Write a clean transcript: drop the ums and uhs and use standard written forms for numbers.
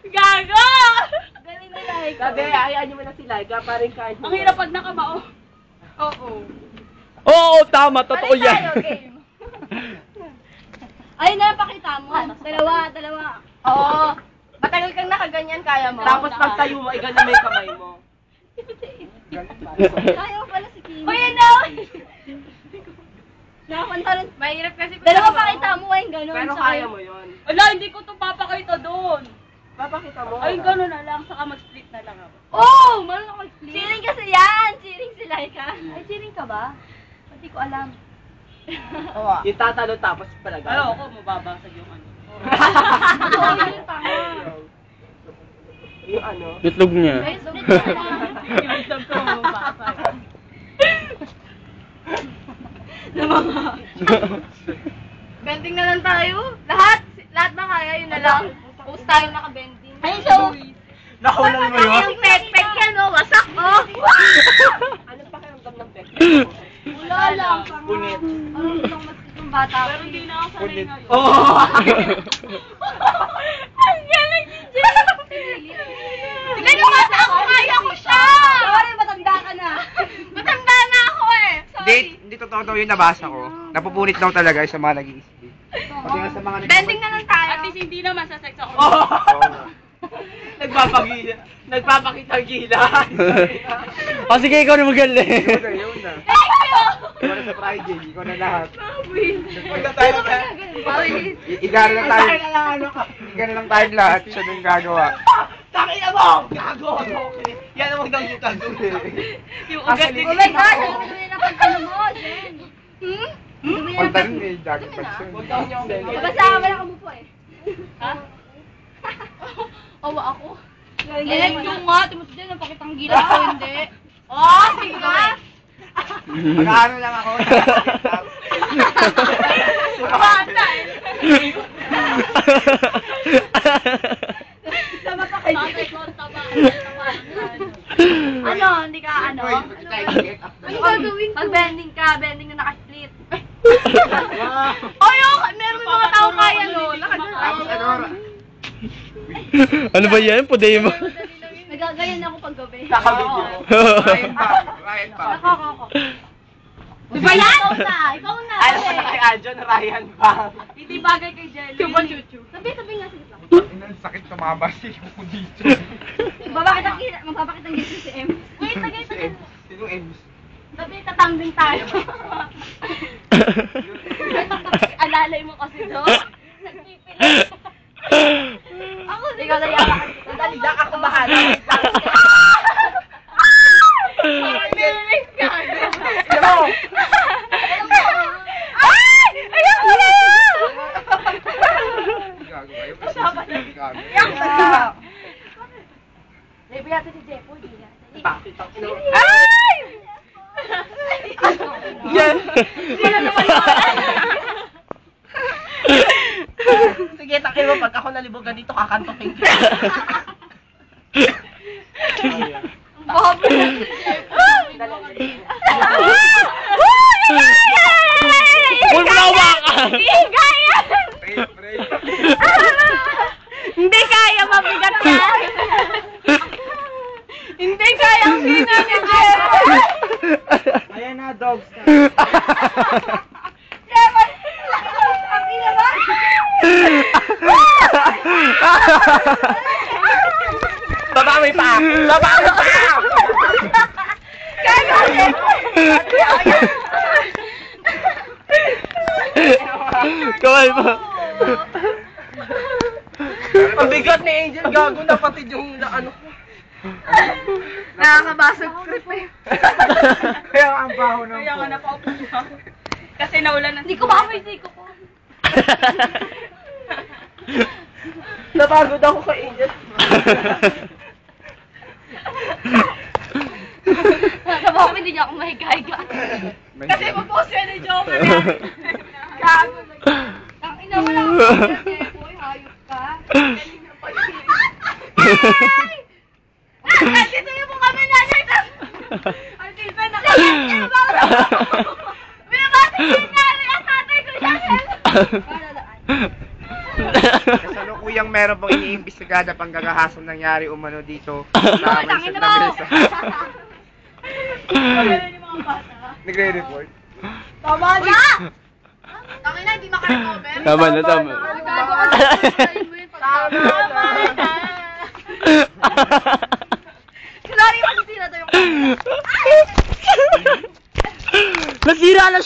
Gago! Galing ni Laika. Sabi, hayaan niyo muna si Laika, paring kahit. Ang hirap pag nakamao. Oo. Oo, tama. Totoo yan. Game. Ayun na, pakita mo. Dalawa. Oo. Matagal kang nakaganyan, kaya mo. Tapos pagtayo mo, igano mo yung kamay mo. Kaya mo pala si Kimi. Uy, no! Nakakanta rin. Mahirap kasi. Dalawa pakita mo, ayun ganun. Pero Saka- kaya mo yun. Wala, hindi ko ito papakita doon. Papakita mo. Ay, gano'n na lang. Saka mag-split na lang ako. Oh! Marunong ako mag-split. Cheering kasi yan! Cheering si Laika. Ay, cheering ka ba? Hindi ko alam. Yung tatalo tapos palagan. Ano, ako mababasag yung ano. Yung ano? Itlog niya. Ay, split ka lang. Yung isang ko mababasag. Bending na lang tayo. Lahat ba kaya? Yun na lang. Post tayo naka-bending. Ayun, so, Nakulan mo yun? Yung pek-pek yan, oh. Wasak, oh. Anong pakiramdam ng pek? wala lang. Punit. Ano lang mas itong bata? Pero hindi na ako sanay ngayon. Oo! Ang galing ni Jay! Tignan nyo bata ako, kaya ko siya. Sorry, matanda ka na. Matanda na ako eh. Hindi totoo daw yung nabasa ko. Napupunit daw talaga sa mga nag-i-split. Pati nga sa mga Bending na lang tayo. At least hindi naman sa sex ako. Nagpapakita gila. O sige, ikaw na magaling. Yun na. Thank you. Ikaw na sa Friday, ikaw na lahat. Punta tayo ka. Igara lang tayo. Igara lang tayo lahat. Siya na yung gagawa. Takina mo! Gago! Yan ang magdang yung gagawin. Yung ugat ni Oh my gosh, ang dumi na pag-ano mo, Jen. Dumi na Punta rin eh, jogging pants yun. Huwag daw niyo ang ganyan. Basta ka wala kang mupo eh. Ha? Awa ako. Eh, yung nga, timot din, napakitang gila ako, hindi. Oh, sige nga. Mag-ano lang ako. Bata eh. Sama pa kayo. Tatay ko, taba. Ano, hindi ka ano? Ano gagawin ko? Pag bending na naka-split. Oy, meron may mga tao kaya nun. Tapos ano, Ano ba yan? Puday mo. Nagagayan ako pag gabi. Nakabidyo. Ryan pa. Ryan pa. Nakakako. Diba yan? Ikaw na. Alam mo na kay Aljon, Ryan Bang. Hindi bagay kay Jelly. Chupa-chuchu. Sabi nga, sige lang. Ang sakit tumaba siya yung dito. Magpapakita ng gilid si M. Wait, tagay. Sinong Ems? Sabi, tatambing tayo. Alalay mo kasi doon. Nagpipilit. Ako, Ikaw na yaman. Dali, Jack, ako bahala. Nililis ka. Yo! Ay! Ayaw ko na! Gagawa. Yung kasi gagawa. Lebi natin si Jepo, di na. Bakit ang ino? Ay! Yan! Sino naman yun? Sige, takin mo, pag ako nalibugan dito, kakantokin ko. Bobo na si Huwag mo na hawakan! Gaya! Break. Hindi kaya, mabigat yan. Hindi kaya ang sino ni Jeff. Ayan na, dogs na. Jeff, ang ina ba? Baba mo pa! Baba mo pa! Kaya, Jeff. Kawal mo. Ang bigat ni Angel, gago na pati yung ano. Nakakabasag trip eh. Kaya ang baho ng Kaya nga napaupo siya. Kasi naulan na. Hindi ko maamoy, hindi ko. Napagod ako kay Angel. Sabi ko, hindi niya ako mahiga-higa. Kasi mag-post yan ni Joker. Gago. Ang ina mo lang ako. Jepo, hayop ka. Dito yung mukha mo nanay. Artista na kaya. Binabati ko yung nanay at tatay ko siya. Kasalukuyan meron pong iniimbestigada pang gagahasang nangyari umano dito sa Tangin Wilson na mo! Lamesa. Magaling yung mga bata. Nagre-report. Tama Wala! Tangin na, hindi makarecover. Tama na, tama. Gago ka sa mo yun. Tama na. Sorry, masisira to yung Nasira na